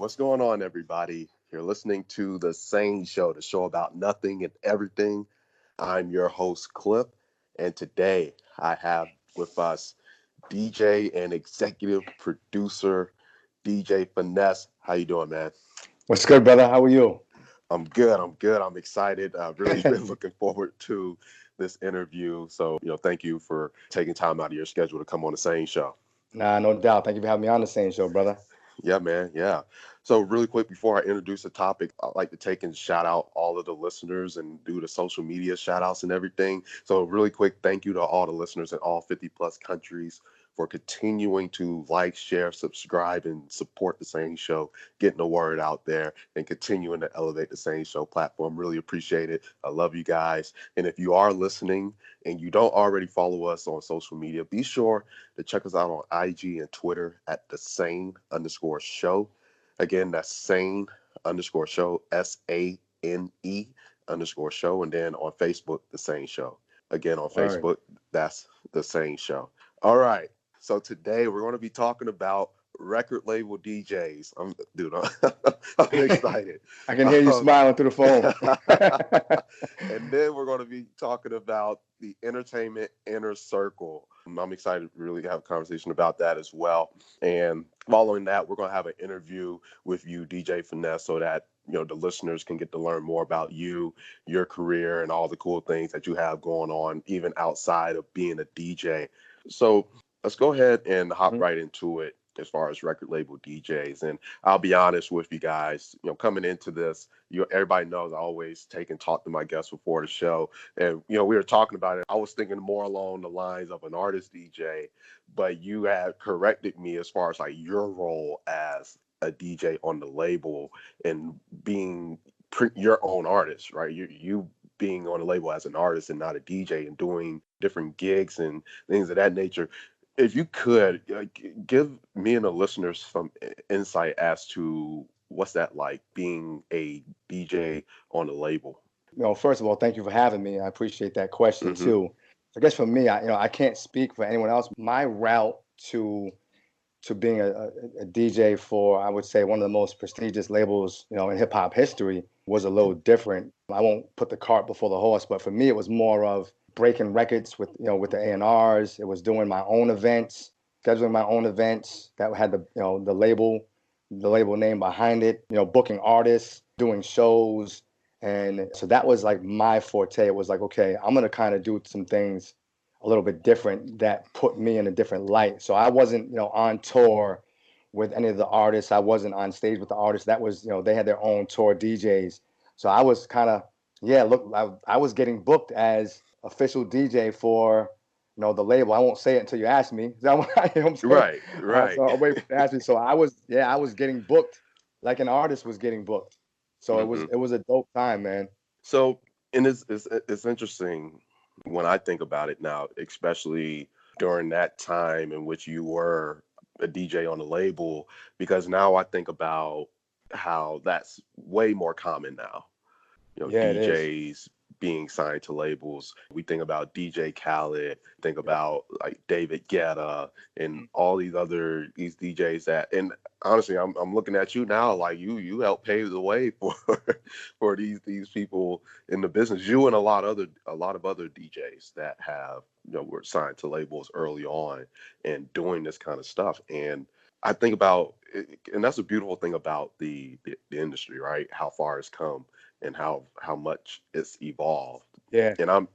What's going on, everybody? You're listening to the SANE Show, the show about nothing and everything. I'm your host, Cliff, and today I have with us DJ and executive producer DJ Finesse. How you doing, man? What's good, brother? How are you? I'm good. I'm good. I'm excited. I've really been looking forward to this interview. So, thank you for taking time out of your schedule to come on the SANE Show. Nah, no doubt. Thank you for having me on the same show, brother. Yeah, man. Yeah. So really quick before I introduce the topic, I'd like to take and shout out all of the listeners and do the social media shout outs and everything. So really quick, thank you to all the listeners in all 50 plus countries for continuing to like, share, subscribe, and support the Sane Show, getting the word out there and continuing to elevate the Sane Show platform. Really appreciate it. I love you guys. And if you are listening and you don't already follow us on social media, be sure to check us out on IG and Twitter at the Sane_Show. Again, that's Sane_Show, SANE_Show. And then on Facebook, the Sane Show. Again, on Word. Facebook, that's the Sane Show. All right. So today we're going to be talking about record label DJs. I'm excited. I can hear you Um, smiling through the phone. and then we're going to be talking about the entertainment inner circle. I'm excited to really have a conversation about that as well. And following that, we're going to have an interview with you, DJ Finesse, so that the listeners can get to learn more about you, your career, and all the cool things that you have going on, even outside of being a DJ. So let's go ahead and hop Mhm. right into it as far as record label DJs. And I'll be honest with you guys, coming into this, everybody knows I always take and talk to my guests before the show. And, we were talking about it. I was thinking more along the lines of an artist DJ, but you had corrected me as far as like your role as a DJ on the label and being your own artist, right? You being on the label as an artist and not a DJ and doing different gigs and things of that nature. If you could give me and the listeners some insight as to what's that like being a DJ on the label. First of all, thank you for having me. I appreciate that question Hmm. too. I guess for me, I can't speak for anyone else. My route to being a DJ for, I would say, one of the most prestigious labels, in hip hop history was a little different. I won't put the cart before the horse, but for me, it was more of breaking records with the A&Rs. It was doing my own events, scheduling my own events that had the label name behind it, booking artists, doing shows. And so that was like my forte. It was like, okay, I'm going to kind of do some things a little bit different that put me in a different light. So I wasn't, on tour with any of the artists. I wasn't on stage with the artists. That was, they had their own tour DJs. So I was kind of, yeah, look, I was getting booked as official DJ for, the label. I won't say it until you ask me. Is that what, I'm saying? Right, right. So I'll wait for you to ask me. So I was getting booked like an artist was getting booked. So it was, Hmm. it was a dope time, man. So, and it's interesting when I think about it now, especially during that time in which you were a DJ on the label, because now I think about how that's way more common now. Yeah, it is. DJs being signed to labels. We think about DJ Khaled, think Yep. about like David Guetta and all these DJs that, and honestly, I'm looking at you now like you helped pave the way for for these people in the business. You and a lot of other DJs that have were signed to labels early on and doing this kind of stuff. And I think about, and that's a beautiful thing about the industry, right? How far it's come and how much it's evolved. Yeah. And I'm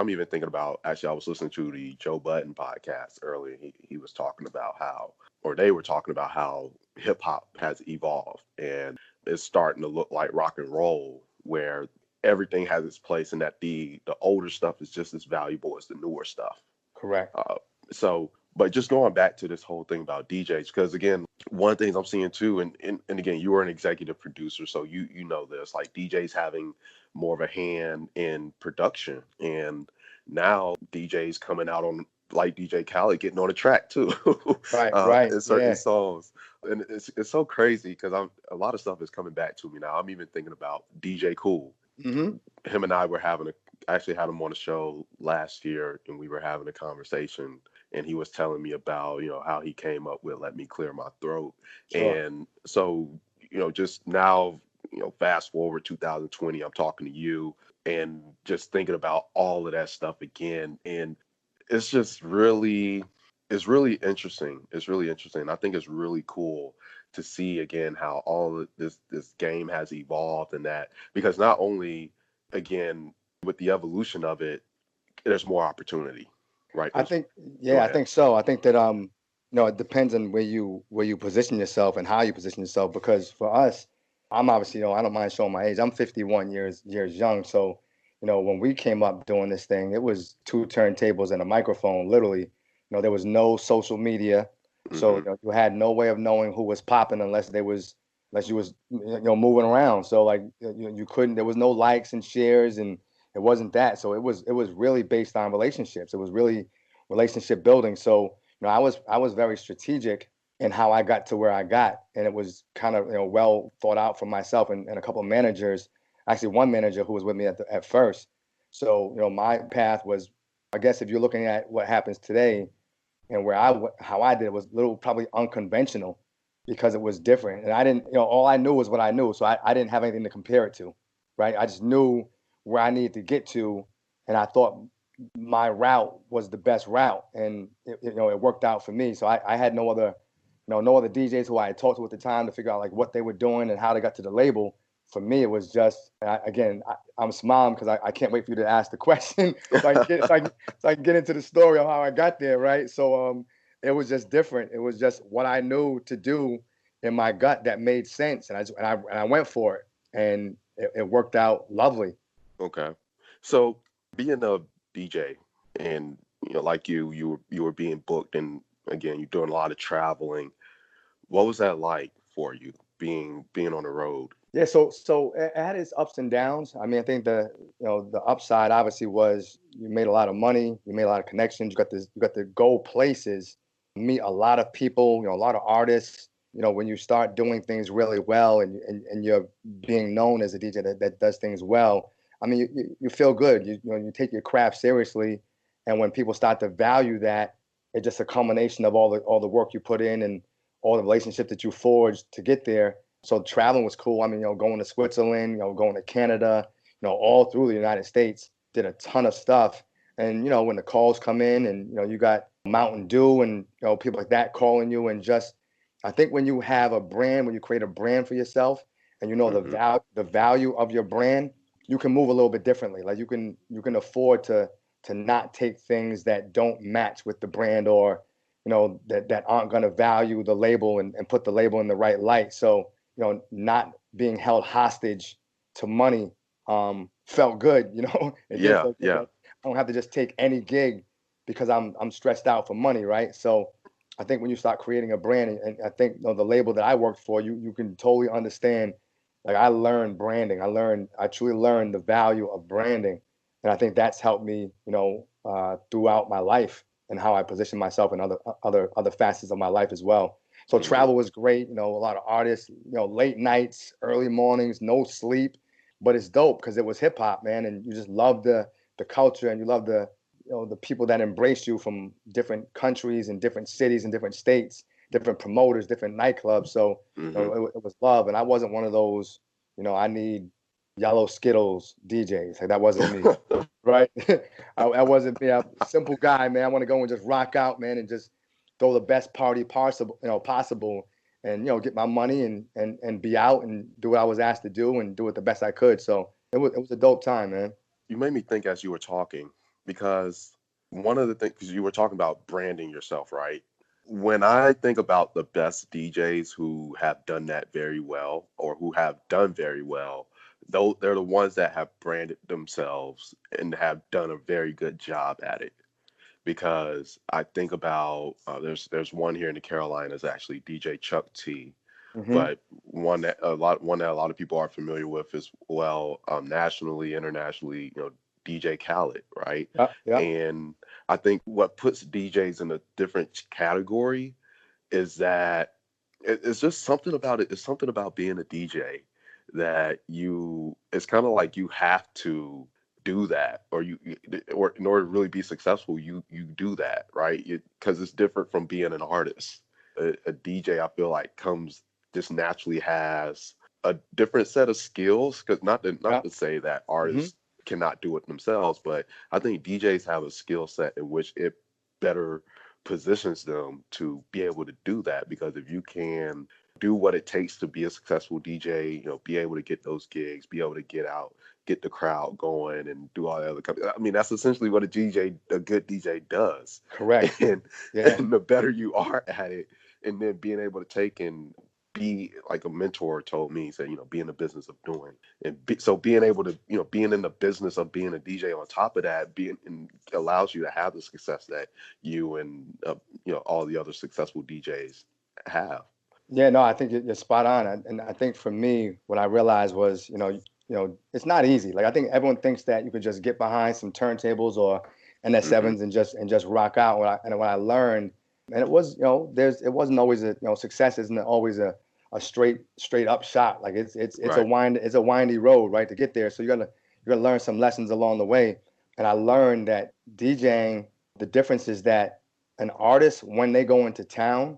even thinking about, actually I was listening to the Joe Budden podcast earlier. He was talking about how, or they were talking about how hip hop has evolved and it's starting to look like rock and roll, where everything has its place and that the older stuff is just as valuable as the newer stuff. Correct. Uh, so, but just going back to this whole thing about DJs, because again, one of the things I'm seeing too, and again, you are an executive producer, so you know this, like DJs having more of a hand in production, and now DJs coming out on like DJ Khaled getting on the track too, Right, right. in certain Yeah. songs, and it's so crazy because I'm a lot of stuff is coming back to me now. I'm even thinking about DJ Cool. Hmm. Him and I were having a actually had him on the show last year, and we were having a conversation, and he was telling me about how he came up with "Let Me Clear My Throat." Sure. And so just now, fast forward 2020, I'm talking to you and just thinking about all of that stuff again. And it's just really, it's really interesting. It's really interesting. I think it's really cool to see again how all of this game has evolved, and that because not only again with the evolution of it, there's more opportunity, right? I There's think, Go yeah, I ahead. think so. I think that it depends on where you position yourself and how you position yourself. Because for us, I'm obviously, I don't mind showing my age. I'm 51 years young. So, when we came up doing this thing, it was two turntables and a microphone, literally. There was no social media, so Hmm. you had no way of knowing who was popping unless you was moving around. So like you couldn't. There was no likes and shares, and it wasn't that. So it was really based on relationships. It was really relationship building. So I was very strategic in how I got to where I got, and it was kind of well thought out for myself and a couple of managers. Actually, one manager who was with me at first. So my path was, I guess, if you're looking at what happens today and how I did it was a little probably unconventional because it was different, and I didn't all I knew was what I knew, so I didn't have anything to compare it to, right? I just knew where I needed to get to, and I thought my route was the best route, and it worked out for me. So I had no other DJs who I had talked to at the time to figure out like what they were doing and how they got to the label. For me, it was just I'm smiling because I can't wait for you to ask the question so I can get into the story of how I got there, right? So it was just different. It was just what I knew to do in my gut that made sense, and I went for it, and it worked out lovely. Okay. So being a DJ and like you were being booked, and again you're doing a lot of traveling. What was that like for you being on the road? Yeah, so it had its ups and downs. I mean, I think the upside obviously was you made a lot of money, you made a lot of connections, you got to go places, meet a lot of people, a lot of artists. When you start doing things really well and you're being known as a DJ that does things well, I mean, you feel good. You take your craft seriously, and when people start to value that, it's just a combination of all the work you put in and all the relationships that you forged to get there. So traveling was cool. I mean, going to Switzerland, going to Canada, all through the United States, did a ton of stuff. And when the calls come in, and you got Mountain Dew and people like that calling you, and just I think when you have a brand, when you create a brand for yourself, and Hmm. the value of your brand, you can move a little bit differently. Like you can afford to not take things that don't match with the brand, or that aren't going to value the label and put the label in the right light. So not being held hostage to money felt good. It did Yeah, feel good yeah. that I don't have to just take any gig because I'm stressed out for money, right? So I think when you start creating a brand, and I think the label that I worked for, you can totally understand. Like I learned branding, I truly learned the value of branding, and I think that's helped me, throughout my life and how I position myself in other facets of my life as well. So Hmm. travel was great. A lot of artists, late nights, early mornings, no sleep, but it's dope because it was hip hop, man, and you just love the culture, and you love the people that embrace you from different countries and different cities and different states, different promoters, different nightclubs. So Hmm. it was love, and I wasn't one of those. I need yellow Skittles DJs. Like that wasn't me, right? I wasn't me. I'm a simple guy, man. I want to go and just rock out, man, and just throw the best party possible, and get my money and be out and do what I was asked to do and do it the best I could. So it was a dope time, man. You made me think as you were talking, because one of the things, because you were talking about branding yourself, right? When I think about the best DJs who have done that very well, or who have done very well, though they're the ones that have branded themselves and have done a very good job at it. Because I think about there's one here in the Carolinas, actually, DJ Chuck T, Hmm. but one that a lot of people are familiar with as well, nationally, internationally, DJ Khaled, right? Yep, yep. And I think what puts DJs in a different category is that it's just something about it. It's something about being a DJ that it's kind of like you have to do that, or or in order to really be successful, you do that, right? Because it's different from being an artist. A DJ, I feel like, comes. just naturally has a different set of skills. Because not Yeah. to say that Hmm. artists cannot do it themselves, but I think DJs have a skill set in which it better positions them to be able to do that. Because if you can do what it takes to be a successful DJ, be able to get those gigs, be able to get out, get the crowd going, and do all the other. I mean, that's essentially what a good DJ does. Correct. And Yeah. and the better you are at it, and then being able to take and be like a mentor told me, he said, be in the business of doing, and so being able to, being in the business of being a DJ on top of that, being and allows you to have the success that you and all the other successful DJs have. Yeah, no, I think you're spot on. And I think for me, what I realized was, it's not easy. Like I think everyone thinks that you could just get behind some turntables or Hmm. NS7s and just rock out. What I learned, and it was, it wasn't always success isn't always a straight up shot. Like Right. it's a windy road, right, to get there. So you're gonna learn some lessons along the way. And I learned that DJing, the difference is that an artist, when they go into town,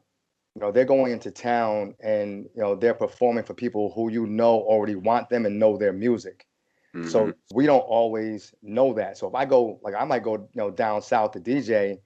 they're going into town and they're performing for people who already want them and know their music. Hmm. So we don't always know that. So if I go, like, I might go down south to DJ,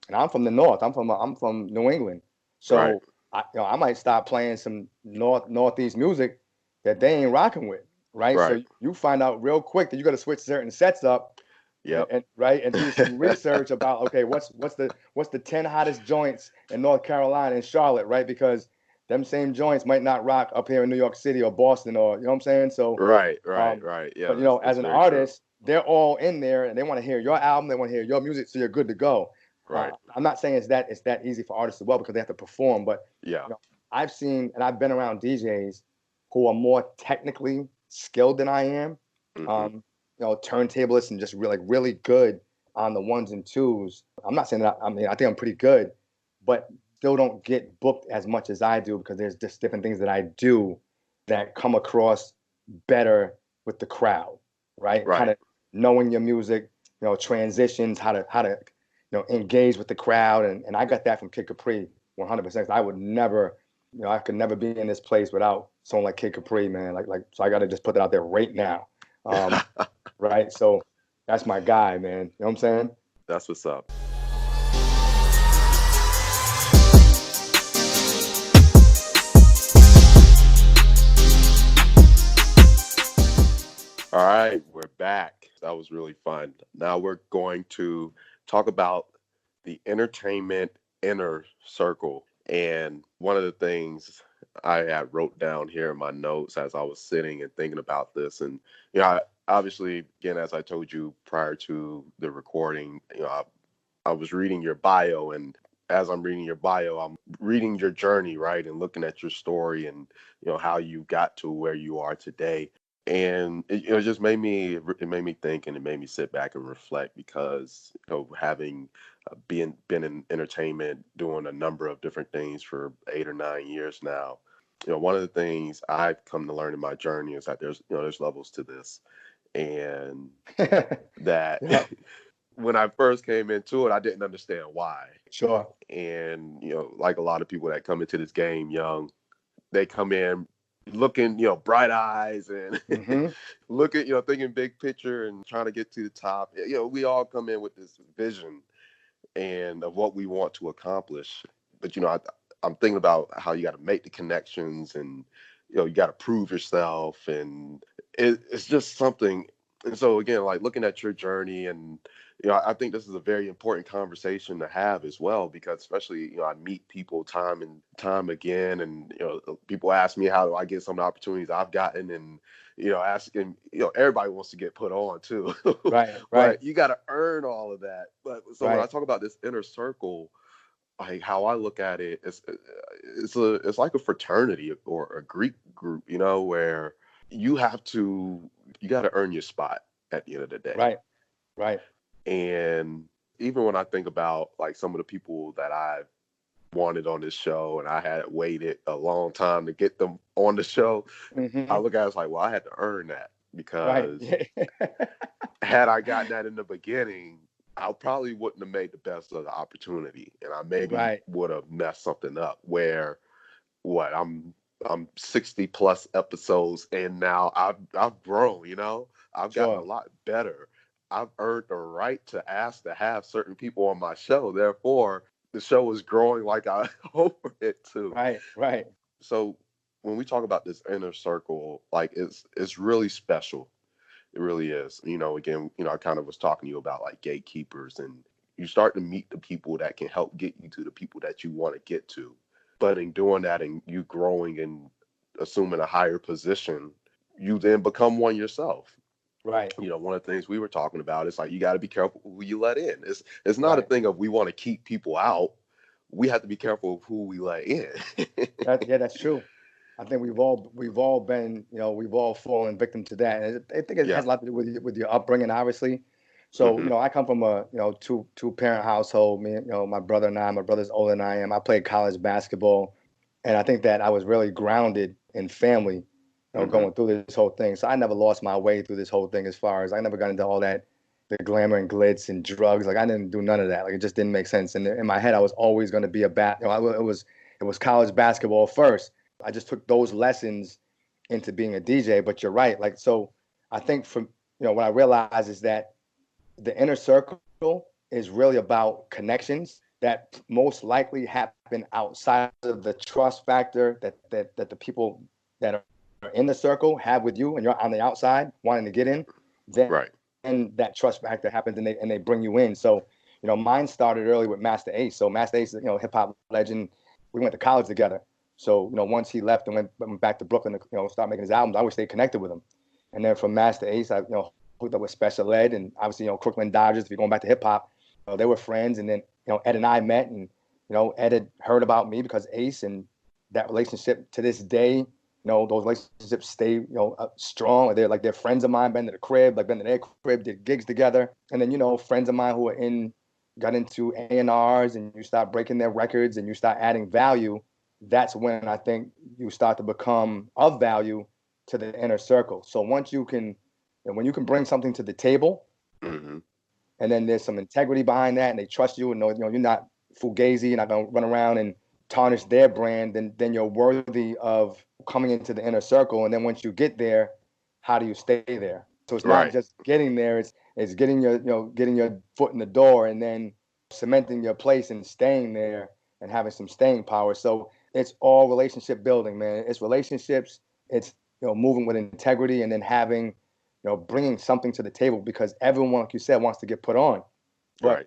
and I'm from the north. I'm from New England. Right. So I might start playing some northeast music that they ain't rocking with, right? Right. So you find out real quick that you got to switch certain sets up, Yep. and right, and do some research about, okay, what's the 10 hottest joints in North Carolina and Charlotte, right? Because them same joints might not rock up here in New York City or Boston, or you know what I'm saying. So Right. Right. um, Right. Yeah, but that's as an very true. artist, they're all in there and they want to hear your album, they want to hear your music, so you're good to go. Right. I'm not saying it's that easy for artists as well, because they have to perform, but Yeah. I've seen and I've been around DJs who are more technically skilled than I am. Hmm. Um, turntablists and just really good on the ones and twos. I'm not saying that. I mean, I think I'm pretty good, but still don't get booked as much as I do, because there's just different things that I do that come across better with the crowd, right? Kind Right. of knowing your music, transitions, how to engage with the crowd, and I got that from Kid Capri 100%. I would never, I could never be in this place without someone like Kid Capri, man. So I got to just put that out there right now. Um, right? So that's my guy, man. You know what I'm saying? That's what's up. All right, we're back. That was really fun. Now we're going to talk about the entertainment inner circle. And one of the things I had wrote down here in my notes as I was sitting and thinking about this, and obviously, again, as I told you prior to the recording, I was reading your bio, and as I'm reading your bio, I'm reading your journey, right, and looking at your story, and how you got to where you are today. And it just made me think, and it made me sit back and reflect, because having been in entertainment, doing a number of different things for 8 or 9 years now, one of the things I've come to learn in my journey is that there's levels to this, and that Yeah, when I first came into it, I didn't understand why. sure. And like a lot of people that come into this game young, they come in looking, bright eyes and Hmm. looking, thinking big picture and trying to get to the top. We all come in with this vision and of what we want to accomplish. But I'm thinking about how you got to make the connections, and you got to prove yourself, and it's just something. And so again, like looking at your journey, and I think this is a very important conversation to have as well, because especially I meet people time and time again, and people ask me how do I get some of the opportunities I've gotten, and asking, everybody wants to get put on too. Right, right, But you got to earn all of that. But so when I right. talk about this inner circle, like how I look at it, it's like a fraternity or a Greek group, where you have to you got to earn your spot at the end of the day. Right, right. And even when I think about like some of the people that I've wanted on this show, and I had waited a long time to get them on the show, I Hmm. look at it as like, well, I had to earn that, Right. because had I gotten that in the beginning, I probably wouldn't have made the best of the opportunity, and I maybe Right. would have messed something up. Where what I'm I'm 60 plus episodes, and now I've grown. I've gotten a Sure. lot better. I've earned the right to ask to have certain people on my show. Therefore, the show is growing like I hope for it to. Right, right, So when we talk about this inner circle, like it's really special. It really is. Again, I kind of was talking to you about like gatekeepers, and you start to meet the people that can help get you to the people that you want to get to. But in doing that and you growing and assuming a higher position, you then become one yourself. right, One of the things we were talking about is like you got to be careful who you let in. It's not a right. thing of we want to keep people out. We have to be careful of who we let in. Yeah, that's true. I think we've all been, we've all fallen victim to that. And I think it Yeah. has a lot to do with your upbringing, obviously. So, Hmm. I come from a, two parent household. Me, my brother and I, my brother's older than I am. I played college basketball, and I think that I was really grounded in family, Hmm. going through this whole thing. So I never lost my way through this whole thing. As far as I never got into all that, the glamour and glitz and drugs. Like I didn't do none of that. Like it just didn't make sense. And in my head, I was always going to be it was college basketball first. I just took those lessons into being a DJ. But you're right. Like, so I think what I realized is that the inner circle is really about connections that most likely happen outside of the trust factor that the people that are in the circle have with you, and you're on the outside wanting to get in. Then Right. that trust factor happens, and they bring you in. So, mine started early with Master Ace. So Master Ace, hip hop legend. We went to college together. So, once he left and went back to Brooklyn to, start making his albums, I always stayed connected with him. And then from Master Ace, I, hooked up with Special Ed, and obviously, Crooklyn Dodgers. If you're going back to hip hop, they were friends. And then, Ed and I met, and Ed had heard about me because Ace, and that relationship to this day, those relationships stay, strong. They're friends of mine. Been to the crib, been to their crib, did gigs together, and then friends of mine who got into A&Rs, and you start breaking their records, and you start adding value. That's when I think you start to become of value to the inner circle. So when you can bring something to the table, Hmm. and then there's some integrity behind that, and they trust you, and you're not fugazi, you're not gonna run around and tarnish their brand, then you're worthy of coming into the inner circle. And then once you get there, how do you stay there? So it's not Right. just getting there; it's getting your foot in the door, and then cementing your place and staying there and having some staying power. So it's all relationship building, man. It's relationships. It's moving with integrity, and then having bringing something to the table, because everyone, like you said, wants to get put on. But Right.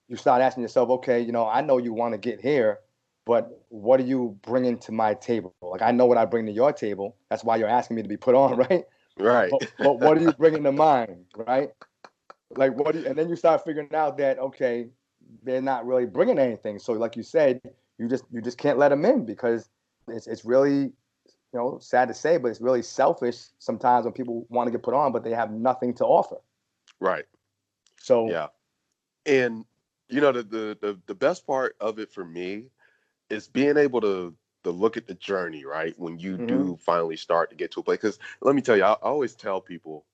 you start asking yourself, okay, I know you want to get here, but what are you bringing to my table? Like, I know what I bring to your table. That's why you're asking me to be put on, right? Right. But what are you bringing to mine, right? Like, and then you start figuring out that, okay, they're not really bringing anything. So, like you said, you just can't let them in, because it's really, sad to say, but it's really selfish sometimes when people want to get put on, but they have nothing to offer. Right. So, Yeah. And the best part of it for me is being able to look at the journey, right? When you mhm. do finally start to get to a place. Because let me tell you, I always tell people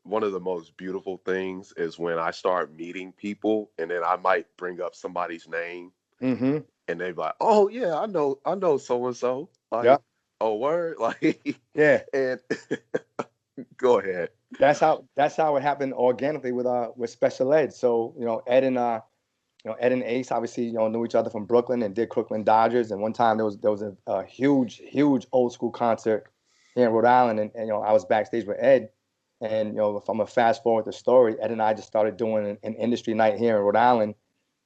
one of the most beautiful things is when I start meeting people, and then I might bring up somebody's name, Mhm. and they're like, "Oh yeah, I know so and so." Yeah. Like, "Oh word," like, Yeah. and go ahead. That's how it happened organically with Special Ed. So, Ed and Ace obviously, knew each other from Brooklyn and did Crooklyn Dodgers. And one time there was a huge old school concert here in Rhode Island, and I was backstage with Ed. And if I'm gonna fast forward the story, Ed and I just started doing an industry night here in Rhode Island.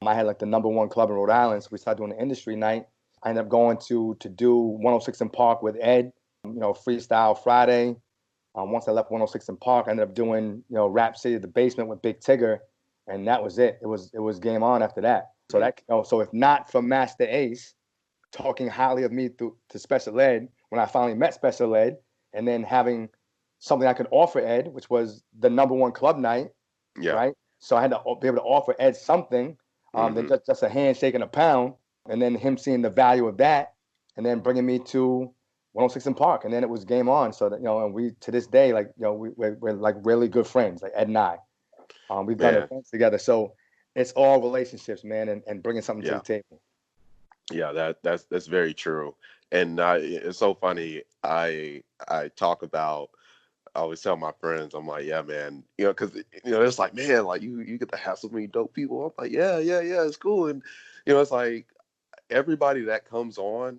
I had like the number one club in Rhode Island, so we started doing an industry night. I ended up going to do 106 in Park with Ed, Freestyle Friday. Once I left 106 in Park, I ended up doing, Rap City, the basement with Big Tigger, and that was it. It was game on after that. So Mhm. so if not for Master Ace talking highly of me to Special Ed, when I finally met Special Ed, and then having something I could offer Ed, which was the number one club night, Yeah. right? So I had to be able to offer Ed something, than Hmm. just a handshake and a pound, and then him seeing the value of that, and then bringing me to 106 in Park, and then it was game on. So that and we to this day, like we're like really good friends, like Ed and I. We've done Man. events together, so it's all relationships, man, and bringing something to the Yeah. table. Yeah, that's very true. And it's so funny. I talk about. I always tell my friends, I'm like, yeah, man, because it's like, man, like you get to have so many dope people. I'm like, yeah, yeah, yeah, it's cool. And it's like everybody that comes on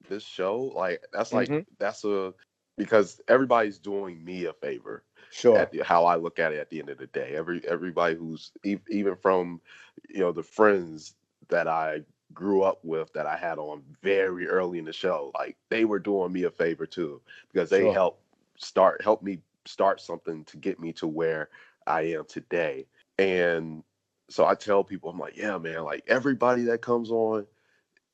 this show, like Hmm. that's a because everybody's doing me a favor Sure. how I look at it at the end of the day. Everybody who's even from the friends that I grew up with that I had on very early in the show, like they were doing me a favor too because they Sure. helped me start something to get me to where I am today. And so I tell people, I'm like, yeah, man, like everybody that comes on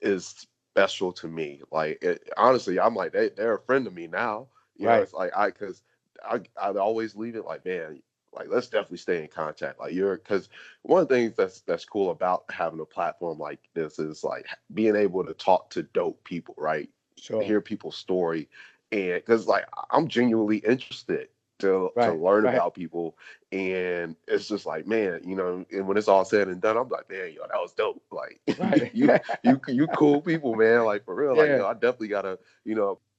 is special to me. Like honestly, I'm like they're a friend to me now. Right. It's like I always leave it like, man, like let's definitely stay in contact. Like because one of the things that's cool about having a platform like this is like being able to talk to dope people, right? Sure. Hear people's story, and because like I'm genuinely interested to Right. learn Right. about people, and it's just like, man, and when it's all said and done, I'm like, man, that was dope. Like Right. you cool people, man. Like for real, like Yeah. I definitely gotta,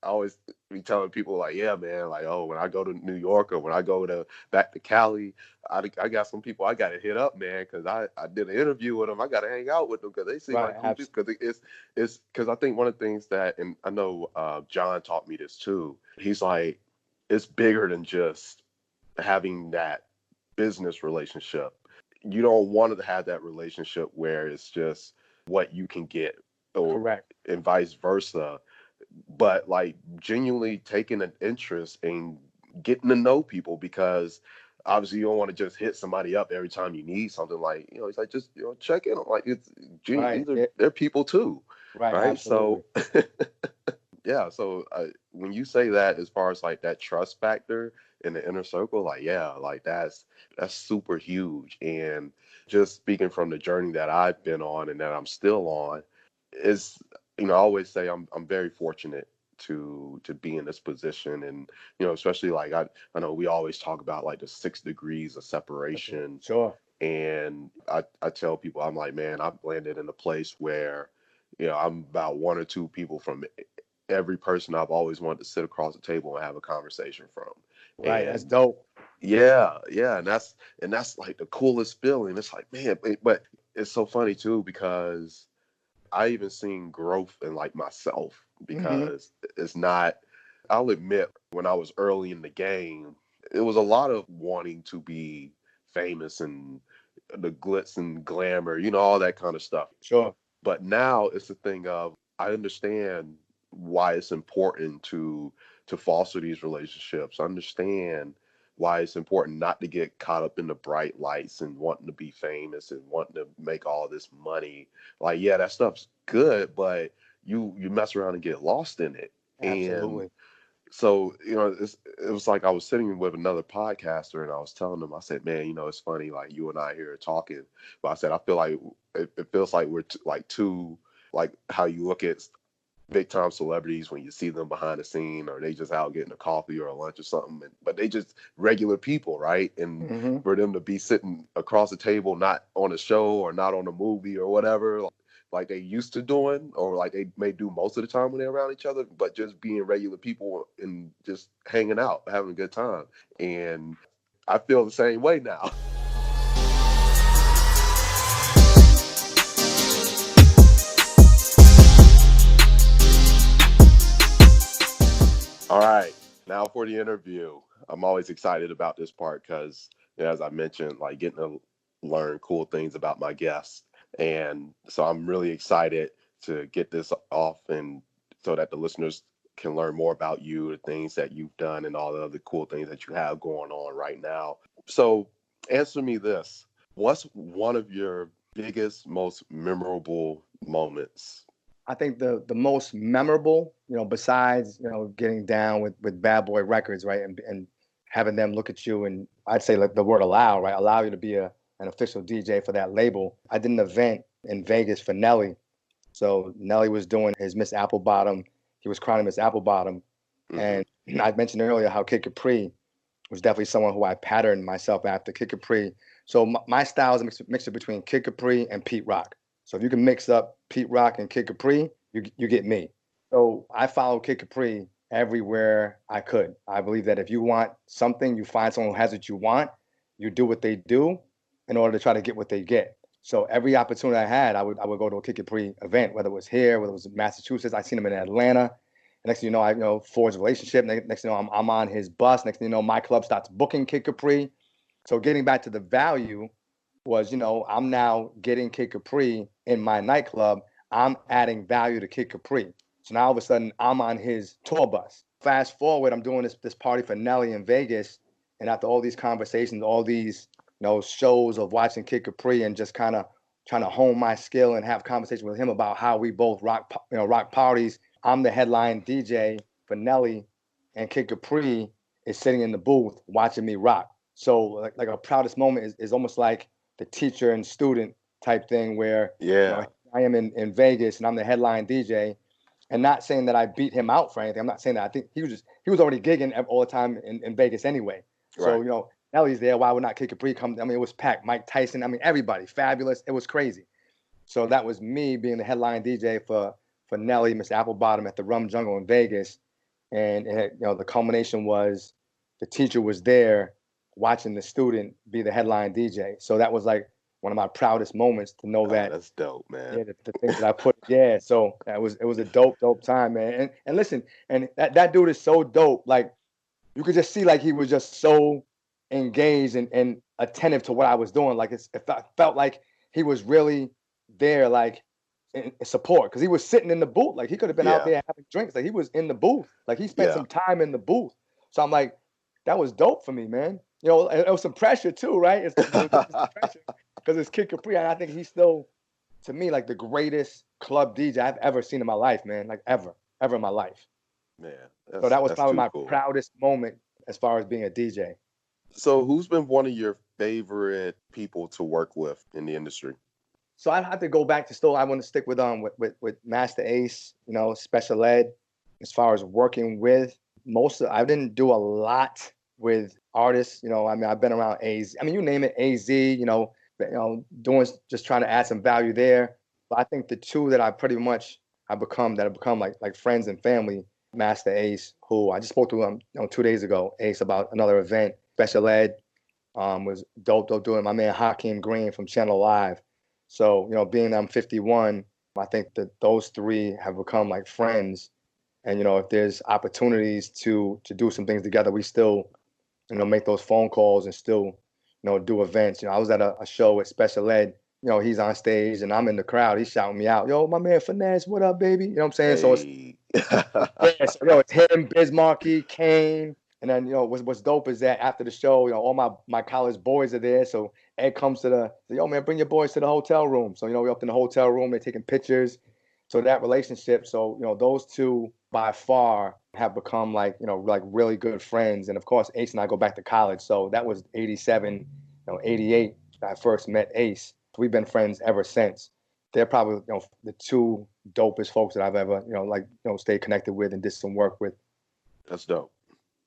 I always be telling people like, yeah, man, like oh, when I go to New York or when I go to back to Cali, I got some people I gotta hit up, man, because I did an interview with them. I gotta hang out with them because they seem Right. like cool people. Because it's because I think one of the things that, and I know John taught me this too. He's like, it's bigger than just having that business relationship. You don't want to have that relationship where it's just what you can get or Correct. and vice versa, but like genuinely taking an interest in getting to know people because obviously you don't want to just hit somebody up every time you need something. Like it's like just check in. Like it's Right. these are Yeah. they're people too, Right. right? Absolutely. So yeah, so when you say that, as far as like that trust factor in the inner circle, like yeah, like that's super huge. And just speaking from the journey that I've been on and that I'm still on, is I always say I'm very fortunate to be in this position. And especially like I know we always talk about like the 6 degrees of separation, Sure. and I tell people, I'm like, man, I've landed in a place where I'm about one or two people from every person I've always wanted to sit across the table and have a conversation from. Right. That's And dope. yeah, yeah, and that's like the coolest feeling. It's like, man, but it's so funny too because I even seen growth in like myself Hmm. because it's not. I'll admit, when I was early in the game, it was a lot of wanting to be famous and the glitz and glamour, all that kind of stuff. Sure. But now it's the thing of I understand why it's important to foster these relationships. I understand why it's important not to get caught up in the bright lights and wanting to be famous and wanting to make all this money. Like, yeah, that stuff's good, but you mess around and get lost in it. And Absolutely. so it was like I was sitting with another podcaster and I was telling them, I said, man, it's funny, like you and I here talking, but I said I feel like it feels like we're like two, like how you look at big time celebrities when you see them behind the scene or they just out getting a coffee or a lunch or something, but they just regular people, right? And Hmm. for them to be sitting across the table, not on a show or not on a movie or whatever, like they used to doing, or like they may do most of the time when they're around each other, but just being regular people and just hanging out, having a good time. And I feel the same way now. All right, now for the interview. I'm always excited about this part because, as I mentioned, like getting to learn cool things about my guests. And so I'm really excited to get this off and so that the listeners can learn more about you, the things that you've done, and all the other cool things that you have going on right now. So, answer me this. What's one of your biggest, most memorable moments? I think the most memorable, besides getting down with Bad Boy Records, right, and having them look at you, and I'd say like the word allow, right, allow you to be an official DJ for that label. I did an event in Vegas for Nelly. So Nelly was doing his Miss Applebottom. He was crowning Miss Applebottom, Hmm. and I mentioned earlier how Kid Capri was definitely someone who I patterned myself after. Kid Capri. So my style is a mixture between Kid Capri and Pete Rock. So if you can mix up Pete Rock and Kid Capri, you get me. So I follow Kid Capri everywhere I could. I believe that if you want something, you find someone who has what you want, you do what they do in order to try to get what they get. So every opportunity I had, I would go to a Kid Capri event, whether it was here, whether it was in Massachusetts. I seen him in Atlanta. Next thing you know, I forged a relationship. Next thing you know, I'm on his bus. Next thing you know, my club starts booking Kid Capri. So getting back to the value was, I'm now getting Kid Capri in my nightclub. I'm adding value to Kid Capri. So now all of a sudden I'm on his tour bus. Fast forward, I'm doing this party for Nelly in Vegas. And after all these conversations, all these, shows of watching Kid Capri and just kind of trying to hone my skill and have conversation with him about how we both rock parties. I'm the headline DJ for Nelly, and Kid Capri is sitting in the booth watching me rock. So like a proudest moment is almost like the teacher and student type thing where I am in Vegas and I'm the headline DJ, and not saying that I beat him out for anything. I'm not saying that. I think he was already gigging all the time in Vegas anyway. So, Right. Nelly's there. Why would not Kid Capri come? I mean, it was packed. Mike Tyson. I mean, everybody. Fabulous. It was crazy. So that was me being the headline DJ for Nelly, Mr. Applebottom at the Rum Jungle in Vegas. And the culmination was the teacher was there watching the student be the headline DJ. So that was like one of my proudest moments to know that. That's dope, man. Yeah, the things that I put. Yeah, so it was a dope time, man. And listen, and that dude is so dope. Like you could just see like he was just so engaged and attentive to what I was doing. Like it felt like he was really there, like in support, because he was sitting in the booth. Like he could have been out there having drinks. Like he was in the booth. Like he spent some time in the booth. So I'm like, that was dope for me, man. It was some pressure too, right? It's pressure because it's Kid Capri, and I think he's still, to me, like the greatest club DJ I've ever seen in my life, man. Like ever in my life. Man, So that was probably my cool. proudest moment as far as being a DJ. So who's been one of your favorite people to work with in the industry? So I have to go back to still. I want to stick with Master Ace, Special Ed. As far as working with I didn't do a lot with artists. I mean, I've been around AZ. I mean, you name it, AZ. Doing just trying to add some value there. But I think the two that I pretty much have become like friends and family. Master Ace, who I just spoke to him 2 days ago. Ace about another event. Special Ed was dope doing. My man Hakeem Green from Channel Live. So, being I'm 51, I think that those three have become like friends. And, if there's opportunities to do some things together, we still, make those phone calls and still, do events. I was at a show with Special Ed. He's on stage and I'm in the crowd. He's shouting me out, yo, my man Finesse, what up, baby? You know what I'm saying? Hey. So it's him, Biz Markie, Kane. And then, what's dope is that after the show, all my college boys are there. So Ed comes to yo, man, bring your boys to the hotel room. So, we're up in the hotel room, they're taking pictures. So that relationship, so, those two by far have become like really good friends. And of course, Ace and I go back to college. So that was 87, 88, I first met Ace. We've been friends ever since. They're probably, the two dopest folks that I've ever, stayed connected with and did some work with. That's dope.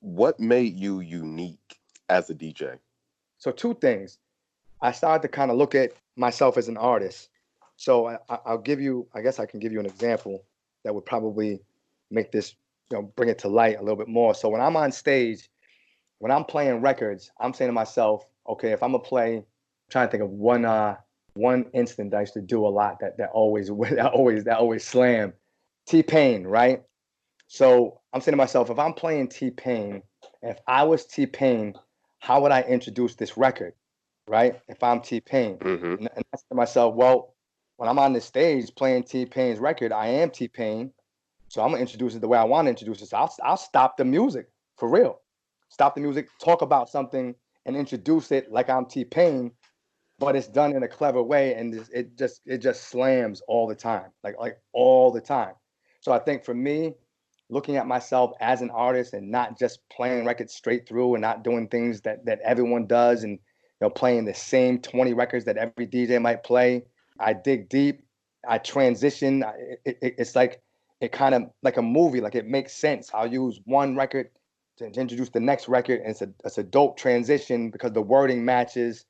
What made you unique as a DJ? So two things. I started to kind of look at myself as an artist. So I'll give you, I guess I can give you an example that would probably make this, bring it to light a little bit more. So when I'm on stage, when I'm playing records, I'm saying to myself, okay, if I'm gonna play, I'm trying to think of one instant that I used to do a lot that always slam. T-Pain, right? So I'm saying to myself, if I'm playing T-Pain, if I was T-Pain, how would I introduce this record, right? If I'm T-Pain. Mm-hmm. And I said to myself, well, when I'm on the stage playing T-Pain's record, I am T-Pain. So I'm going to introduce it the way I want to introduce it. So I'll stop the music, for real. Stop the music, talk about something, and introduce it like I'm T-Pain, but it's done in a clever way, and it just slams all the time, like all the time. So I think for me, looking at myself as an artist and not just playing records straight through and not doing things that everyone does and playing the same 20 records that every DJ might play. I dig deep. I transition. It's like it kind of like a movie. Like it makes sense. I'll use one record to introduce the next record, and it's a dope transition because the wording matches.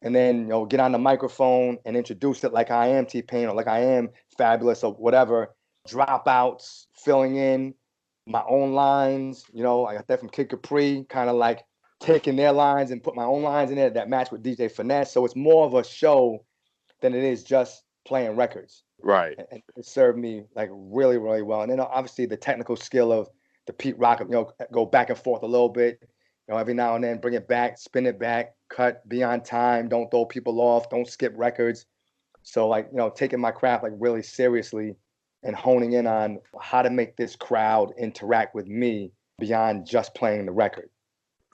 and then get on the microphone and introduce it like I am T-Pain or like I am Fabulous or whatever. Dropouts, filling in my own lines. I got that from Kid Capri, kind of like taking their lines and put my own lines in there that match with DJ Finesse. So it's more of a show than it is just playing records. Right. And it served me like really, really well. And then obviously the technical skill of the Pete Rock, go back and forth a little bit, every now and then bring it back, spin it back, cut, be on time, don't throw people off, don't skip records. So like, taking my craft like really seriously and honing in on how to make this crowd interact with me beyond just playing the record.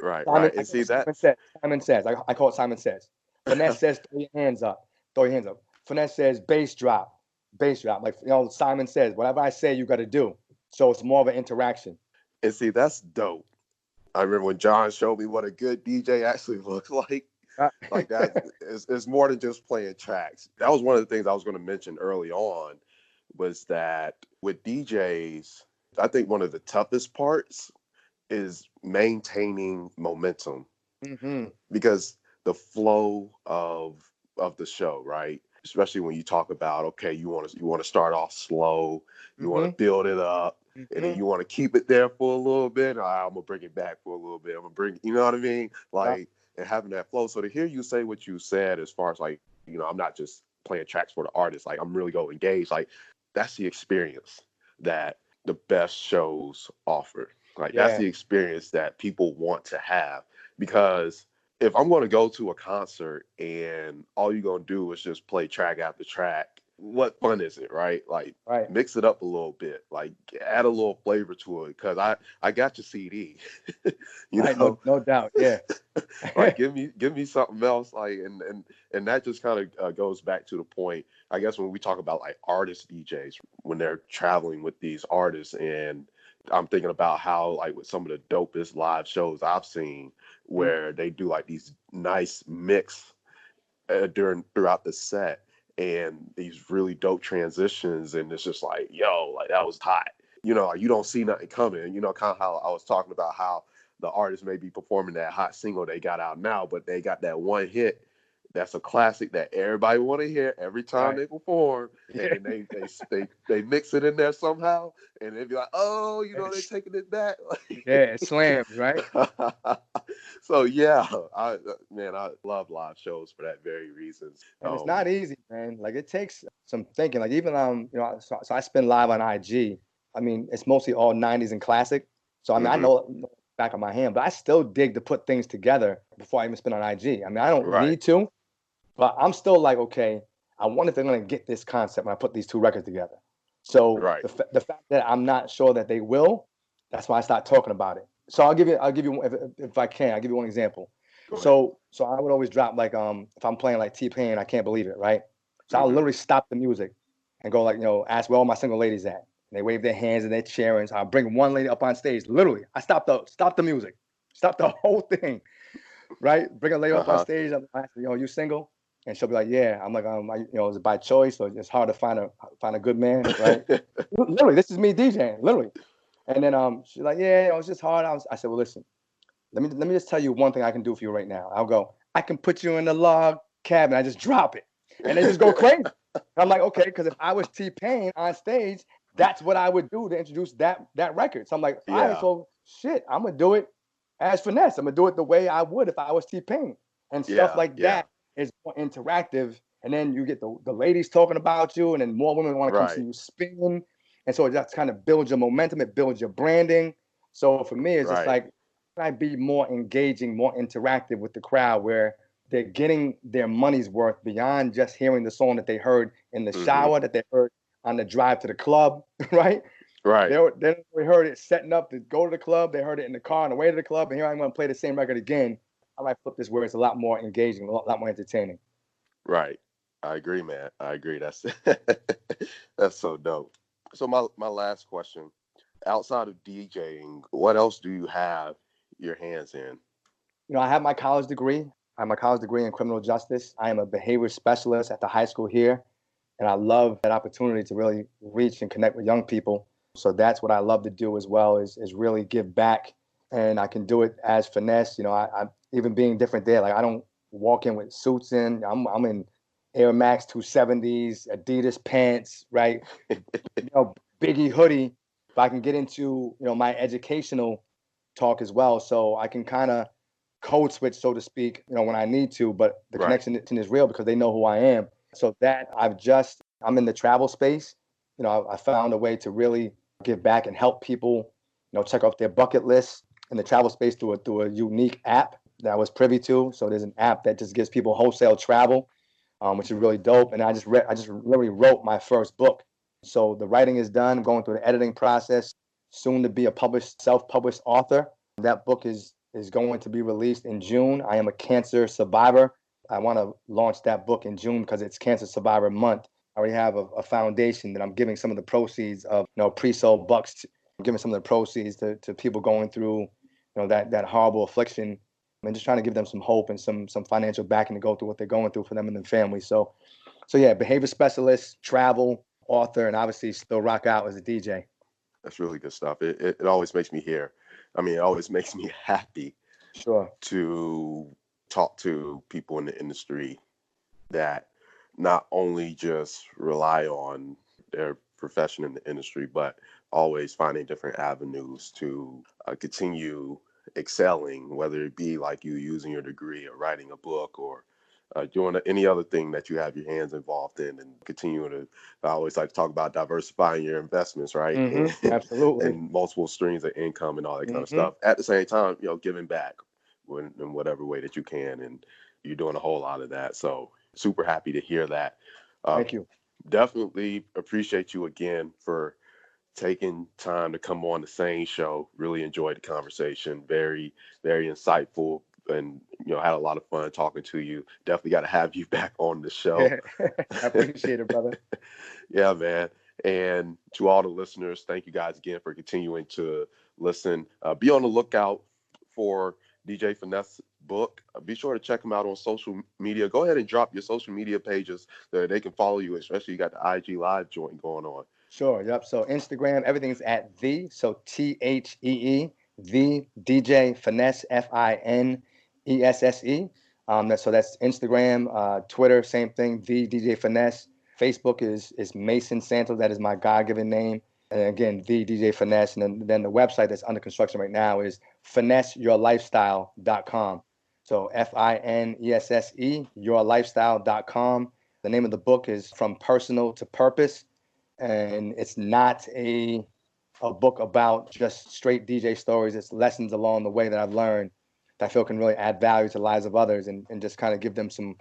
Right, Simon, right. And see that Simon says, I call it Simon says. Finesse says, throw your hands up. Finesse says, bass drop. Like, Simon says, whatever I say, you got to do. So it's more of an interaction. And see, that's dope. I remember when John showed me what a good DJ actually looks like. Like that is more than just playing tracks. That was one of the things I was going to mention early on, was that with DJs, I think one of the toughest parts is maintaining momentum. Mm-hmm. Because the flow of the show, right? Especially when you talk about, okay, you want to start off slow, you want to build it up, and then you want to keep it there for a little bit. I'm gonna bring it back for a little bit. I'm gonna bring, you know what I mean? Like, and having that flow. So to hear you say what you said, as far as like, I'm not just playing tracks for the artist. Like, I'm really going engaged. Like, that's the experience that the best shows offer. Like, that's the experience that people want to have. Because if I'm going to go to a concert and all you're going to do is just play track after track, what fun is it, right? Like, mix it up a little bit, like add a little flavor to it. Because I got your CD, no doubt, yeah. Like, give me something else, like, and that just kind of goes back to the point, I guess, when we talk about like artist DJs when they're traveling with these artists. And I'm thinking about how, like, with some of the dopest live shows I've seen, where they do like these nice mix throughout the set, and these really dope transitions, and it's just like, yo, like, that was hot. Like, you don't see nothing coming. Kind of how I was talking about how the artist may be performing that hot single they got out now, but they got that one hit that's a classic that everybody want to hear every time they perform, and they mix it in there somehow, and they be like, oh, they're taking it back. It slams, right? So yeah, I love live shows for that very reason. And it's not easy, man. Like, it takes some thinking. Like, even so I spin live on IG. I mean, it's mostly all 90s and classic. So I mean, I know back of my hand, but I still dig to put things together before I even spin on IG. I mean, I don't need to, but I'm still like, okay, I wonder if they're going to get this concept when I put these two records together. So the fact that I'm not sure that they will, that's why I start talking about it. So I'll give you if I can, I'll give you one example. So I would always drop, like, if I'm playing like T-Pain, I Can't Believe It, right? So I'll literally stop the music and go, like, ask where all my single ladies at. And they wave their hands and they're cheering. So I'll bring one lady up on stage. Literally, I stop the music, stop the whole thing, right? Bring a lady up on stage. I'm like, you single? And she'll be like, yeah. I'm like, is it by choice, or it's hard to find a good man, right? Literally, this is me DJing, literally. And then she's like, yeah, it's just hard. I said, well, listen, let me just tell you one thing I can do for you right now. I'll go, I can put you in the log cabin. I just drop it, and they just go crazy. And I'm like, okay, because if I was T-Pain on stage, that's what I would do to introduce that record. So I'm like, all right, so shit, I'm gonna do it as Finesse. I'm gonna do it the way I would if I was T-Pain, and stuff like that is more interactive. And then you get the ladies talking about you, and then more women want to come see you spin. And so that's kind of builds your momentum. It builds your branding. So for me, it's just like, can I be more engaging, more interactive with the crowd, where they're getting their money's worth beyond just hearing the song that they heard in the shower, that they heard on the drive to the club, right? Right. They heard it setting up to go to the club. They heard it in the car on the way to the club. And here I'm going to play the same record again. I might flip this where it's a lot more engaging, a lot more entertaining. Right. I agree, man. I agree. That's so dope. So my last question, outside of DJing, what else do you have your hands in? I have my college degree. I have my college degree in criminal justice. I am a behavior specialist at the high school here. And I love that opportunity to really reach and connect with young people. So that's what I love to do as well, is really give back. And I can do it as Finesse. I even being different there. Like, I don't walk in with suits in. I'm in Air Max 270s, Adidas pants, right? Biggie hoodie. If I can get into, my educational talk as well, so I can kind of code switch, so to speak, when I need to, but the Right. connection is real because they know who I am. So that I'm in the travel space. I found a way to really give back and help people, check off their bucket list in the travel space through a unique app that I was privy to. So there's an app that just gives people wholesale travel, which is really dope. And I just literally wrote my first book. So the writing is done, going through the editing process, soon to be a self-published author. That book is going to be released in June. I am a cancer survivor. I want to launch that book in June because it's Cancer Survivor Month. I already have a foundation that I'm giving some of the proceeds of, pre-sold bucks. I'm giving some of the proceeds to people going through, that horrible affliction, and just trying to give them some hope and some financial backing to go through what they're going through for them and their family. So yeah, behavior specialist, travel, author, and obviously still rock out as a DJ. That's really good stuff. It always makes me it always makes me happy Sure. to talk to people in the industry that not only just rely on their profession in the industry, but always finding different avenues to continue excelling, whether it be like you using your degree or writing a book or doing any other thing that you have your hands involved in, and continuing to. I always like to talk about diversifying your investments, right? Absolutely. And multiple streams of income and all that kind of Mm-hmm. stuff. At the same time, giving back in whatever way that you can, and you're doing a whole lot of that. So super happy to hear that. Thank you. Definitely appreciate you again for taking time to come on the SANE Show. Really enjoyed the conversation. Very, very insightful, and had a lot of fun talking to you. Definitely got to have you back on the show. I appreciate it, brother. Yeah, man. And to all the listeners, thank you guys again for continuing to listen. Be on the lookout for DJ Finesse book. Be sure to check him out on social media. Go ahead and drop your social media pages so they can follow you, especially you got the IG live joint going on. Sure. Yep. So Instagram, everything's at so THEE, the DJ Finesse, FINESSE. So that's Instagram, Twitter, same thing, the DJ Finesse. Facebook is Mason Santos. That is my God-given name. And again, the DJ Finesse. And then the website that's under construction right now is finesseyourlifestyle.com. So FINESSE, yourlifestyle.com. The name of the book is From Personal to Purpose. And it's not a book about just straight DJ stories. It's lessons along the way that I've learned that I feel can really add value to the lives of others and just kind of give them some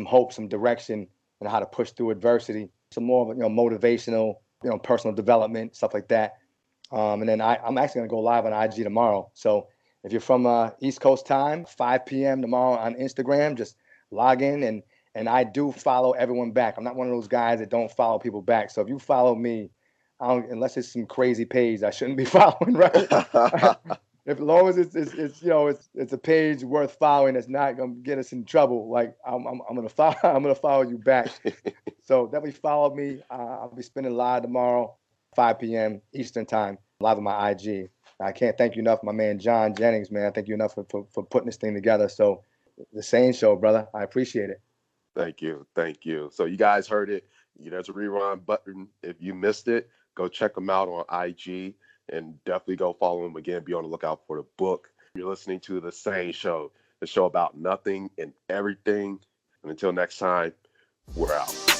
hope, some direction, and how to push through adversity. Some more of motivational, personal development, stuff like that. And then I'm actually going to go live on IG tomorrow. So if you're from East Coast time, 5 p.m. tomorrow on Instagram, just log in and I do follow everyone back. I'm not one of those guys that don't follow people back. So if you follow me, unless it's some crazy page I shouldn't be following, right? As long as it's a page worth following that's not gonna get us in trouble, like I'm gonna follow you back. So definitely follow me. I'll be spending live tomorrow, 5 p.m. Eastern time, live on my IG. I can't thank you enough, my man John Jennings, man. Thank you enough for putting this thing together. So the SANE Show, brother. I appreciate it. Thank you. So you guys heard it. There's a rewind button. If you missed it, go check them out on IG and definitely go follow them again. Be on the lookout for the book. You're listening to the SANE Show, the show about nothing and everything. And until next time, we're out.